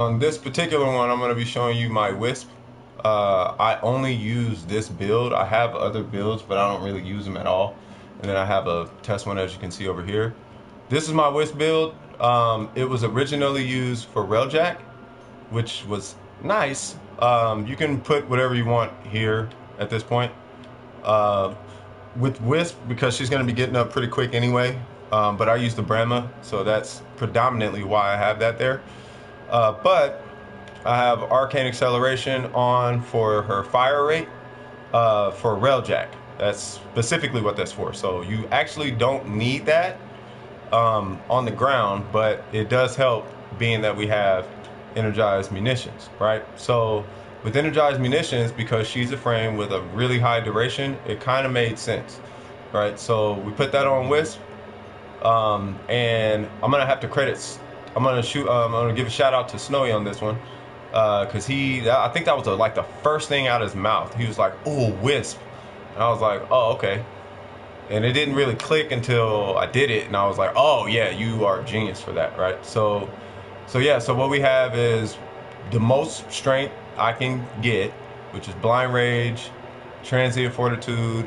On this particular one, I'm going to be showing you my Wisp. I only use this build. I have other builds, but I don't really use them at all. And then I have a test one, as you can see over here. This is my Wisp build. It was originally used for Railjack, which was nice. You can put whatever you want here at this point. Uh, with Wisp, because she's going to be getting up pretty quick anyway, but I use the Brahma, so that's predominantly why I have that there. But I have Arcane Acceleration on for her fire rate for Railjack. That's specifically what that's for. So you actually don't need that on the ground, but it does help being that we have Energized Munitions, right? So with Energized Munitions, because she's a frame with a really high duration, it kind of made sense, right? So we put that on Wisp, and I'm gonna have to credit. I'm gonna give a shout out to Snowy on this one, because I think that was like the first thing out of his mouth. He was like, "Oh, Wisp," and I was like, "Oh, okay." And it didn't really click until I did it, and I was like, "Oh yeah, you are a genius for that," right? So yeah. So what we have is the most strength I can get, which is Blind Rage, Transient Fortitude,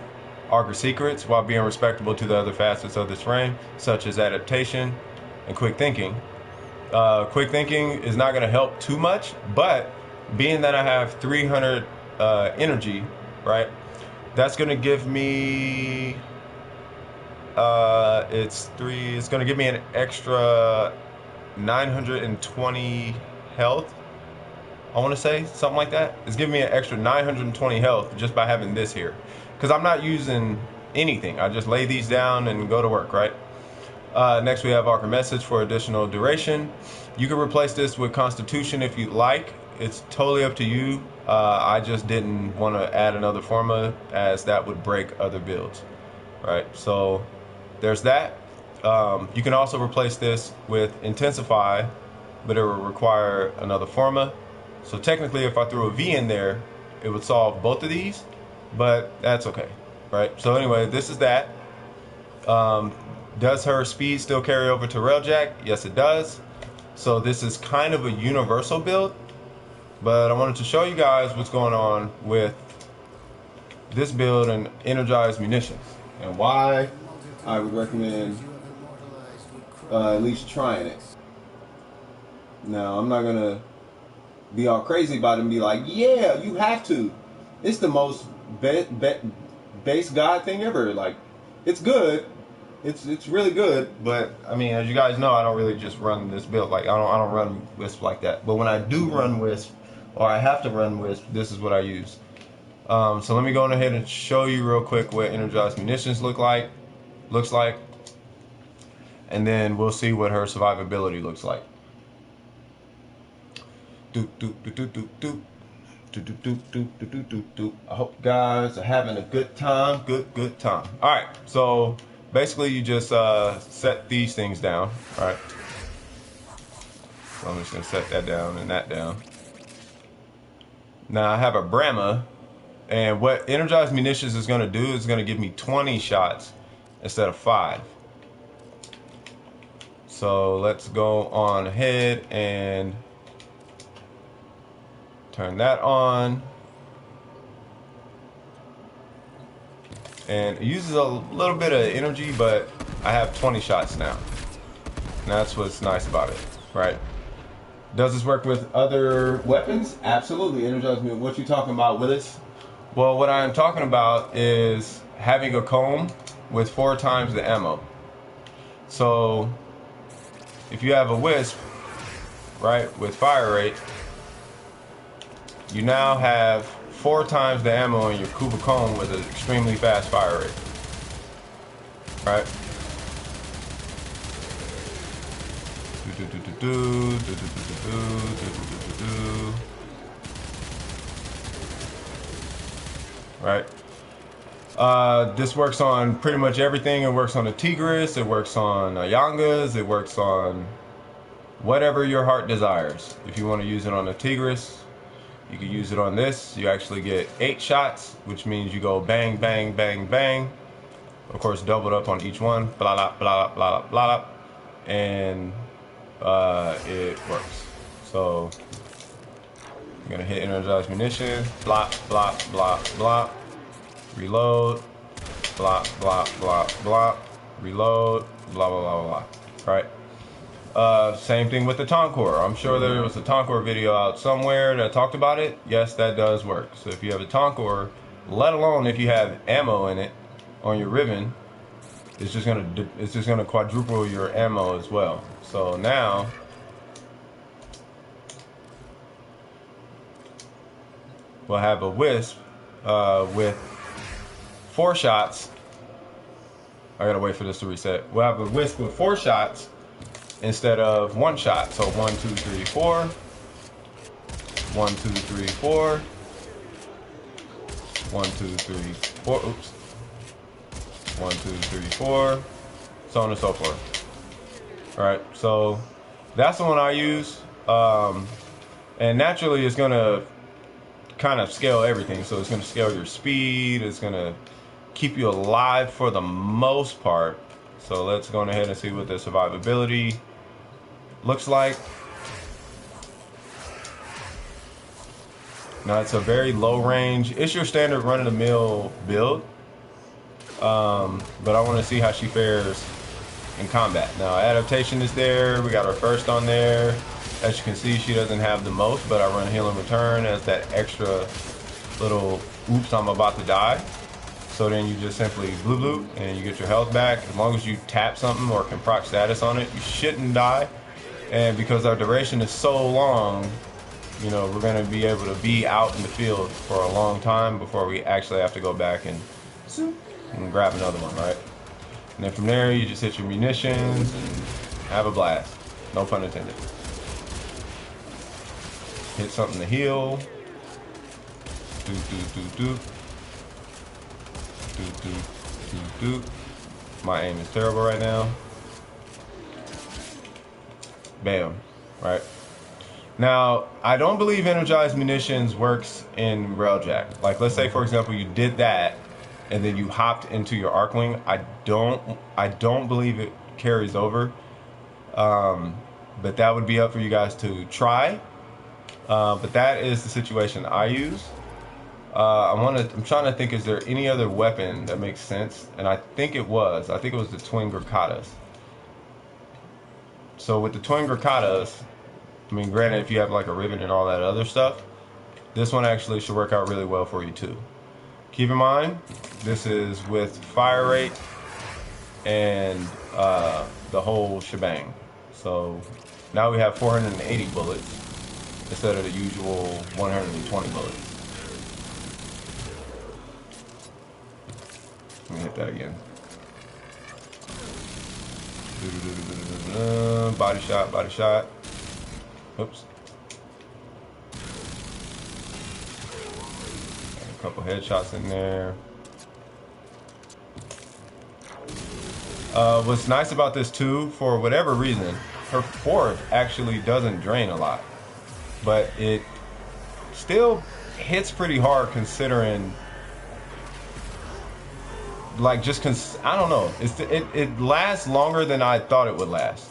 Augur Secrets, while being respectable to the other facets of this frame, such as Adaptation and Quick Thinking. Quick Thinking is not going to help too much, but being that I have 300 energy, right, that's going to give me it's going to give me an extra 920 health. I want to say something like that. It's giving me an extra 920 health just by having this here, because I'm not using anything. I just lay these down and go to work, right? Next we have Archer Message for additional duration. You can replace this with Constitution if you like. It's totally up to you. I just didn't want to add another formula, as that would break other builds, right? So there's that. You can also replace this with Intensify, but it will require another formula. So technically, if I threw a V in there, it would solve both of these, but that's okay, right? So anyway, this is that. Does her speed still carry over to Railjack? Yes, it does. So this is kind of a universal build, but I wanted to show you guys what's going on with this build and Energized Munitions, and why I would recommend at least trying it. Now, I'm not gonna be all crazy about it and be like, yeah, you have to. It's the most base god thing ever. Like, it's good. It's really good, but I mean, as you guys know, I don't really just run this build. Like, I don't run Wisp like that. But when I do run Wisp, or I have to run Wisp, this is what I use. So let me go ahead and show you real quick what Energized Munitions looks like, and then we'll see what her survivability looks like. I hope you guys are having a good time. Good time. All right, so basically you just set these things down. All right, so I'm just gonna set that down and that down. Now I have a Brahma, and what Energized Munitions is gonna do is gonna give me 20 shots instead of 5. So let's go on ahead and turn that on. And it uses a little bit of energy, but I have 20 shots now. And that's what's nice about it, right? Does this work with other weapons? Absolutely. Energize me. What you talking about, Willis? Well, what I am talking about is having a comb with 4 times the ammo. So if you have a Wisp, right, with fire rate, you now have 4 times the ammo in your Kuba Cone with an extremely fast fire rate. Right? Right? This works on pretty much everything. It works on the Tigris, it works on Yangas, it works on whatever your heart desires. If you want to use it on the Tigris, you can use it on this. You actually get 8 shots, which means you go bang, bang, bang, bang. Of course, doubled up on each one. Blah, blah, blah, blah, blah, blah, and it works. So I'm gonna hit energized munitions, block, block, block, block, reload, block, block, block, block, reload, blah, blah, blah, blah, blah. Right? Same thing with the Toncore. I'm sure there was a Toncore video out somewhere that talked about it. Yes, that does work. So if you have a Toncore, let alone if you have ammo in it on your ribbon, it's just gonna quadruple your ammo as well. So now we'll have a Wisp with 4 shots. I gotta wait for this to reset. We'll have a Wisp with 4 shots instead of 1 shot. So 1, 2, 3, 4. 1, 2, 3, 4. 1, 2, 3, 4. Oops. 1, 2, 3, 4. So on and so forth. All right. So that's the one I use. And naturally, it's gonna kind of scale everything. So it's gonna scale your speed. It's gonna keep you alive for the most part. So let's go ahead and see what the survivability looks like. Now it's a very low range. It's your standard run-of-the-mill build. But I want to see how she fares in combat. Now adaptation is there. We got our first on there. As you can see, she doesn't have the most, but I run heal and return as that extra little oops, I'm about to die. So then you just simply blue blue and you get your health back. As long as you tap something or can proc status on it, you shouldn't die. And because our duration is so long, you know, we're going to be able to be out in the field for a long time before we actually have to go back and grab another one, right? And then from there, you just hit your munitions and have a blast. No pun intended. Hit something to heal. Do, do, do, do. Do, do, do, do. My aim is terrible right now. Bam. Right. Now, I don't believe energized munitions works in Railjack. Like, let's say, for example, you did that and then you hopped into your Arcling. I don't believe it carries over. But that would be up for you guys to try. But that is the situation I use. I'm trying to think, is there any other weapon that makes sense? And I think it was the twin Gurkatas. So with the twin Gurkatas, I mean, granted, if you have like a ribbon and all that other stuff, this one actually should work out really well for you too. Keep in mind, this is with fire rate and the whole shebang. So now we have 480 bullets instead of the usual 120 bullets. Let me hit that again. Body shot, body shot. Oops. Got a couple headshots in there. What's nice about this too, for whatever reason, her fourth actually doesn't drain a lot, but it still hits pretty hard considering, like, I don't know. It lasts longer than I thought it would last.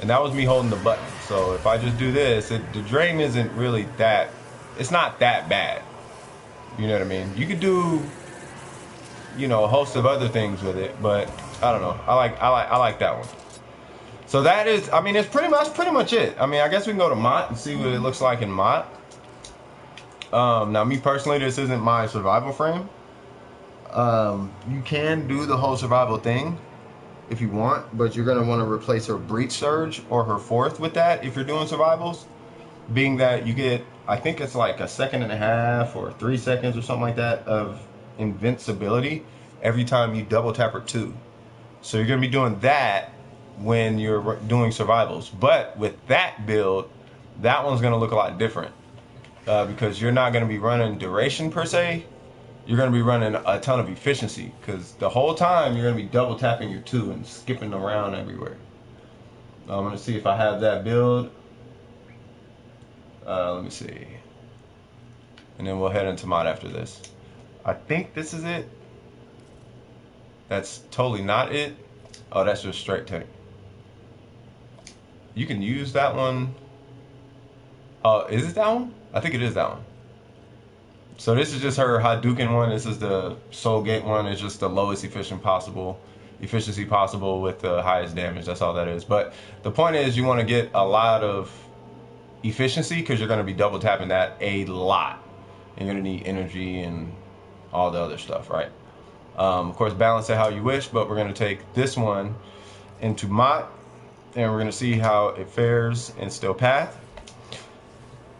And that was me holding the button. So if I just do this, the drain isn't really that, it's not that bad. You know what I mean? You could do, you know, a host of other things with it, but I don't know. I like that one. So that is, I mean, it's pretty much it. I mean, I guess we can go to Mott and see what it looks like in Mott. Now me personally, this isn't my survival frame. You can do the whole survival thing if you want, but you're going to want to replace her breach surge or her fourth with that if you're doing survivals, being that you get, I think it's like 1.5 seconds or 3 seconds or something like that of invincibility every time you double tap her 2. So you're going to be doing that when you're doing survivals. But with that build, that one's going to look a lot different because you're not going to be running duration per se. You're going to be running a ton of efficiency because the whole time you're going to be double tapping your 2 and skipping around everywhere. I'm going to see if I have that build. Let me see. And then we'll head into mod after this. I think this is it. That's totally not it. Oh, that's just straight tank. You can use that one. Is it that one? I think it is that one. So this is just her Hadouken one. This is the Soul Gate one. It's just the lowest efficiency possible with the highest damage. That's all that is. But the point is, you want to get a lot of efficiency because you're going to be double tapping that a lot. And you're going to need energy and all the other stuff, right? Of course, balance it how you wish, but we're going to take this one into Mott, and we're going to see how it fares in Steel Path.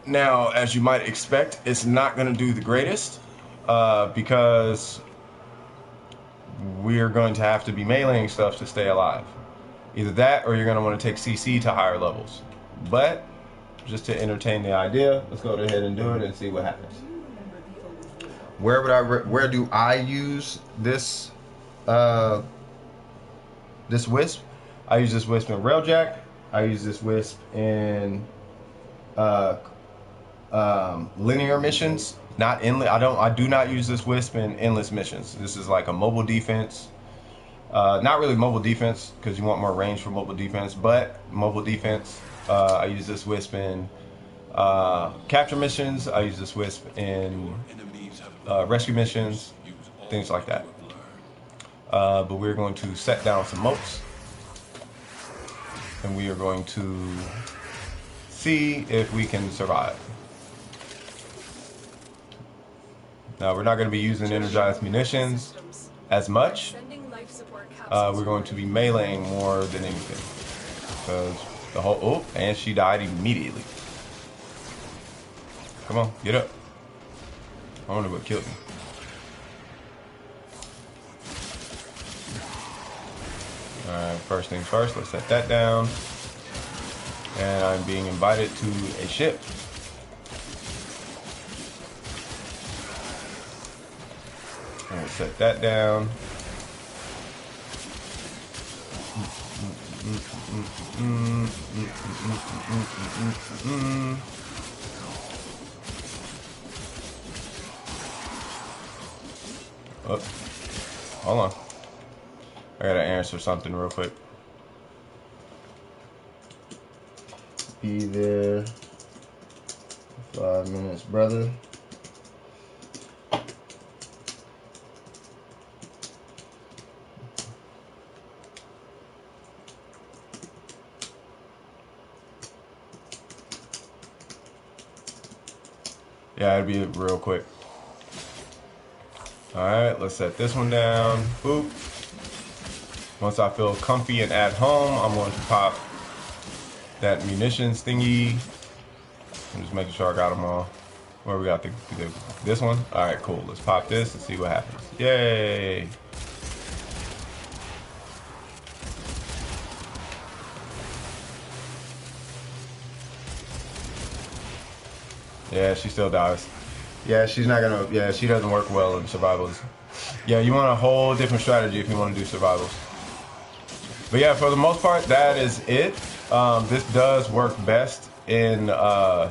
Now, as you might expect, it's not going to do the greatest because we're going to have to be meleeing stuff to stay alive. Either that or you're going to want to take CC to higher levels. But just to entertain the idea, let's go ahead and do it and see what happens. Where do I use this this Wisp? I use this Wisp in Railjack. I use this Wisp in linear missions, not endless. I do not use this Wisp in endless missions. This is like a mobile defense. Not really mobile defense because you want more range for mobile defense, but mobile defense. I use this Wisp in capture missions. I use this Wisp in rescue missions, things like that. But we're going to set down some moats, and we are going to see if we can survive. Now, we're not going to be using energized munitions as much. We're going to be meleeing more than anything. Because the whole... Oh, and she died immediately. Come on, get up. I wonder what killed me. Alright, first things first, let's set that down. And I'm being invited to a ship. Alright, set that down. Oh, hold on. I gotta answer something real quick. Be there. 5 minutes, brother. Yeah, it'll be real quick. Alright, let's set this one down. Boop. Once I feel comfy and at home, I'm going to pop that munitions thingy. I'm just making sure I got them all. Where we got this one? Alright, cool. Let's pop this and see what happens. Yay! Yeah, she still dies. Yeah, she's not gonna... Yeah, she doesn't work well in survivals. Yeah, you want a whole different strategy if you want to do survivals. But yeah, for the most part, that is it. This does work best in...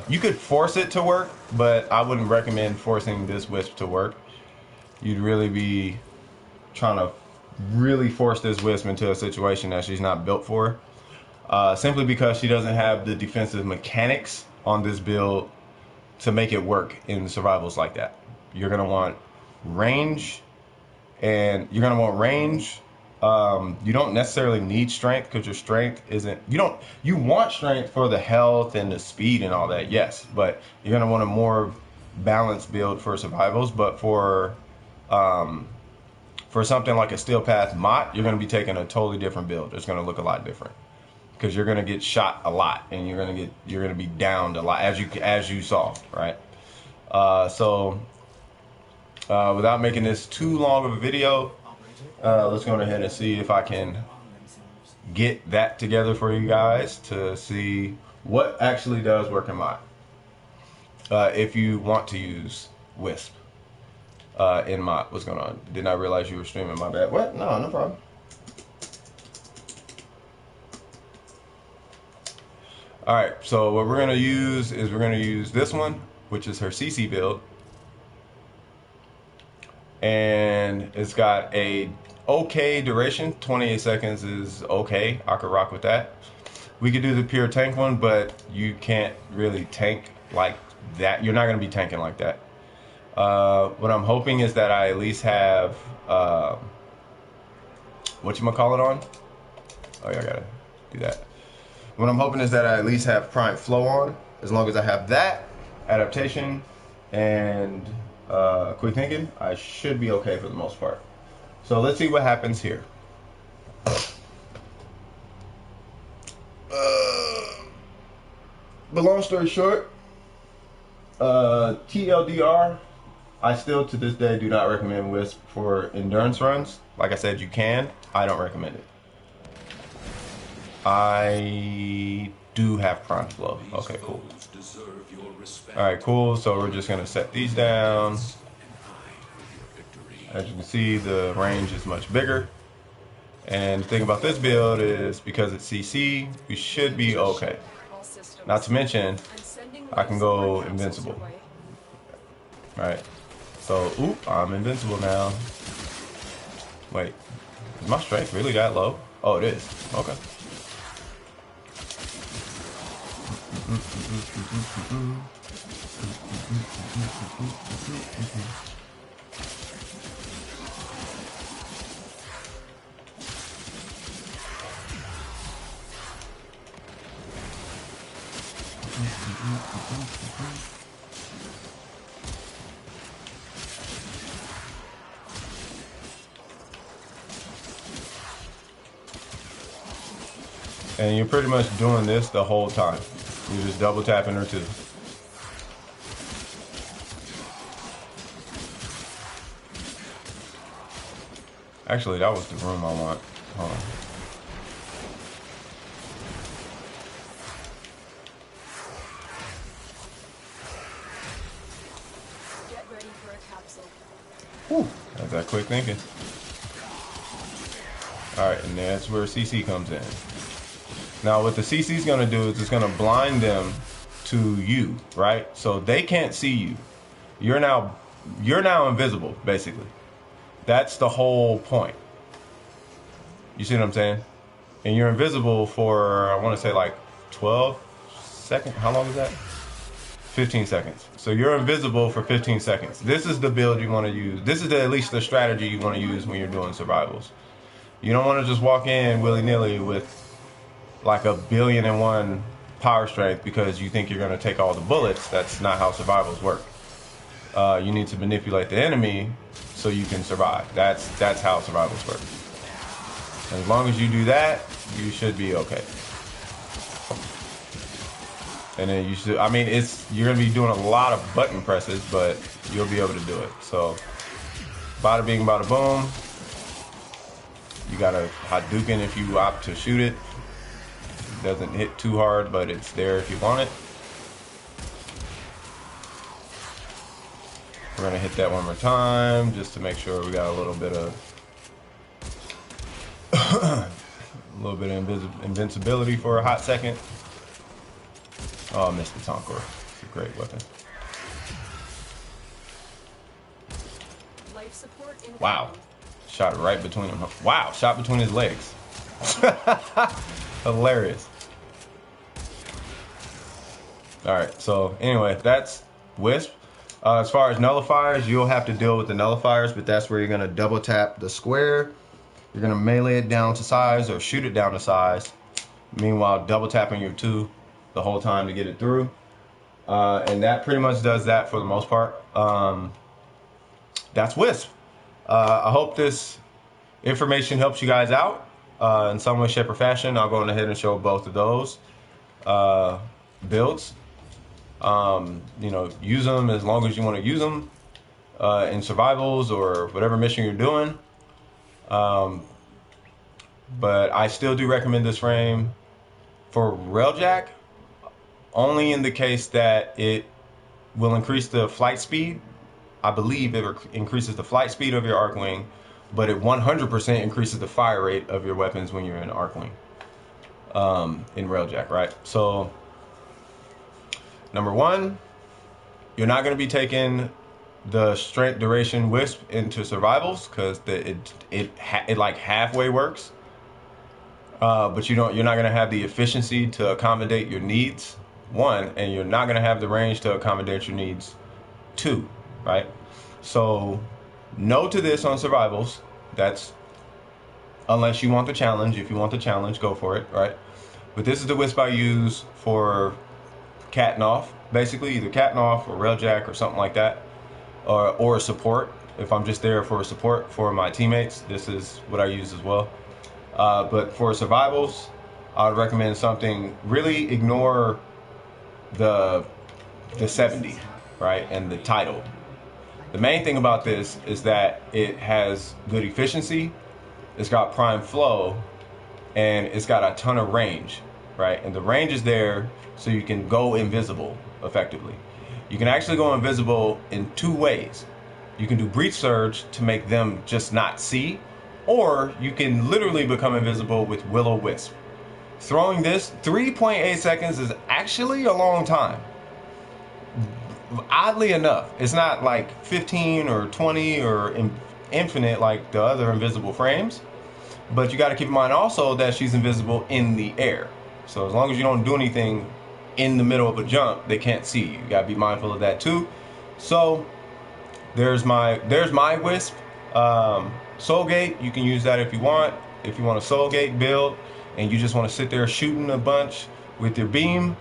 you could force it to work, but I wouldn't recommend forcing this Wisp to work. You'd really be trying to really force this Wisp into a situation that she's not built for. Simply because she doesn't have the defensive mechanics on this build to make it work in survivals like that. You're gonna want range, and you're gonna want range. You don't necessarily need strength because your strength isn't. You want strength for the health and the speed and all that, yes. But you're gonna want a more balanced build for survivals. But for something like a Steel Path Mott, you're gonna be taking a totally different build. It's gonna look a lot different. Because you're gonna get shot a lot, and you're gonna be downed a lot, as you saw, right? Without making this too long of a video, let's go ahead and see if I can get that together for you guys to see what actually does work in Mott. If you want to use Wisp in Mott, what's going on? Did not realize you were streaming. My bad. What? No, no problem. Alright, so what we're going to use is we're going to use this one, which is her CC build. And it's got a okay duration. 28 seconds is okay. I could rock with that. We could do the pure tank one, but you can't really tank like that. You're not going to be tanking like that. What I'm hoping is that I at least have whatchamacallit on. Oh yeah, I gotta do that. What I'm hoping is that I at least have prime flow on. As long as I have that, adaptation, and quick thinking, I should be okay for the most part. So let's see what happens here. But long story short, TLDR, I still to this day do not recommend Wisp for endurance runs. Like I said, you can. I don't recommend it. I do have prime flow. Okay, cool. Alright, cool. So we're just going to set these down. As you can see, the range is much bigger. And the thing about this build is because it's CC, we should be okay. Not to mention, I can go invincible. Right. So, oop, I'm invincible now. Wait, is my strength really that low? Oh, it is. Okay. And you're pretty much doing this the whole time. You're just double tapping her too. Actually, that was the room I want. Hold on. Get ready for a capsule. Whew, that's that quick thinking. Alright, and that's where CC comes in. Now what the CC is going to do is it's going to blind them to you, right? So they can't see you. You're now invisible, basically. That's the whole point. You see what I'm saying? And you're invisible for, I want to say like 12 seconds. How long is that? 15 seconds. So you're invisible for 15 seconds. This is the build you want to use. This is at least the strategy you want to use when you're doing survivals. You don't want to just walk in willy-nilly with like 1,000,000,001 power strength because you think you're going to take all the bullets. That's not how survivals work. You need to manipulate the enemy so you can survive. That's how survivals work. And as long as you do that, you should be okay. And then you should, I mean, you're going to be doing a lot of button presses, but you'll be able to do it. So, bada bing, bada boom. You got a Hadouken if you opt to shoot it. It doesn't hit too hard, but it's there if you want it. We're going to hit that one more time just to make sure we got a little bit of invincibility for a hot second. Oh, I missed the Tonkor. It's a great weapon. Life support incoming. Wow. Shot right between him. Wow, shot between his legs. Hilarious. Alright, so anyway, that's Wisp. As far as nullifiers, you'll have to deal with the nullifiers, but that's where you're going to double tap the square. You're going to melee it down to size or shoot it down to size. Meanwhile, double tapping your 2 the whole time to get it through. And that pretty much does that for the most part. That's Wisp. I hope this information helps you guys out in some way, shape, or fashion. I'll go ahead and show both of those builds. You know, use them as long as you want to use them in survivals or whatever mission you're doing. But I still do recommend this frame for Railjack, only in the case that it will increase the flight speed. I believe it increases the flight speed of your Arcwing, but it 100% increases the fire rate of your weapons when you're in Arcwing in Railjack, right? So, number one, you're not going to be taking the strength duration Wisp into survivals because it like halfway works. But you're not going to have the efficiency to accommodate your needs 1, and you're not going to have the range to accommodate your needs 2, right? So no to this on survivals. That's unless you want the challenge. If you want the challenge, go for it, right? But this is the Wisp I use for cat and off, basically either cat and off or railjack or something like that, or a support. If I'm just there for a support for my teammates, this is what I use as well. But for survivals, I would recommend something. Really ignore the 70, right, and the title. The main thing about this is that it has good efficiency, it's got prime flow, and it's got a ton of range, right? And the range is there so you can go invisible effectively. You can actually go invisible in 2 ways. You can do breach surge to make them just not see, or you can literally become invisible with Will-O-Wisp. Throwing this 3.8 seconds is actually a long time. Oddly enough, it's not like 15 or 20 or infinite like the other invisible frames, but you got to keep in mind also that she's invisible in the air. So as long as you don't do anything in the middle of a jump, they can't see you. You got to be mindful of that too. So there's my Wisp. Soulgate, you can use that if you want. If you want a Soulgate build and you just want to sit there shooting a bunch with your beam,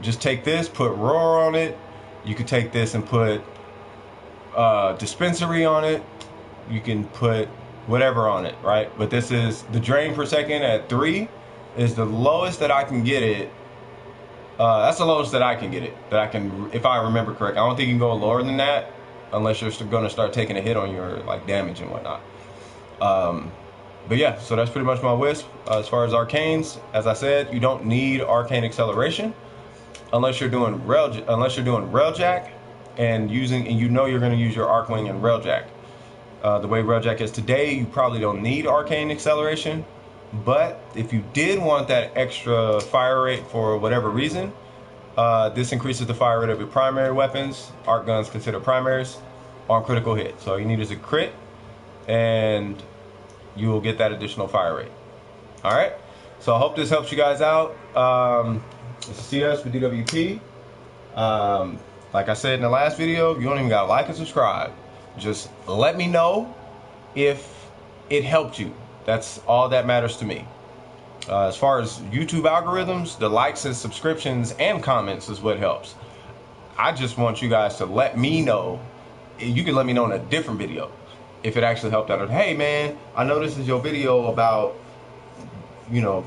just take this, put Roar on it. You could take this and put Dispensary on it. You can put whatever on it, right? But this is the drain per second at 3 is the lowest that I can get it. That's the lowest that I can get it. That I can, if I remember correct. I don't think you can go lower than that unless you're going to start taking a hit on your like damage and whatnot. But yeah, so that's pretty much my Wisp. As far as arcanes, as I said, you don't need arcane acceleration unless you're doing railjack and you know you're going to use your Arcwing and railjack. The way railjack is today, you probably don't need arcane acceleration. But if you did want that extra fire rate for whatever reason, this increases the fire rate of your primary weapons. Arc guns consider primaries on critical hit. So all you need is a crit, and you will get that additional fire rate. All right. So I hope this helps you guys out. This is CS with DWP. Like I said in the last video, you don't even gotta like and subscribe. Just let me know if it helped you. That's all that matters to me. As far as YouTube algorithms, the likes and subscriptions and comments is what helps. I just want you guys to let me know. You can let me know in a different video if it actually helped out. Hey man, I know this is your video about, you know,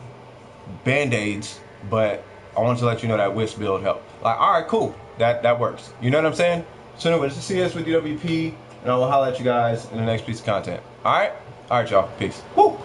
band-aids, but I want to let you know that Wisp build helped. Like, all right, cool. That works. You know what I'm saying? So anyway, this is CS with DWP, and I will holler at you guys in the next piece of content. All right, y'all. Peace. Woo!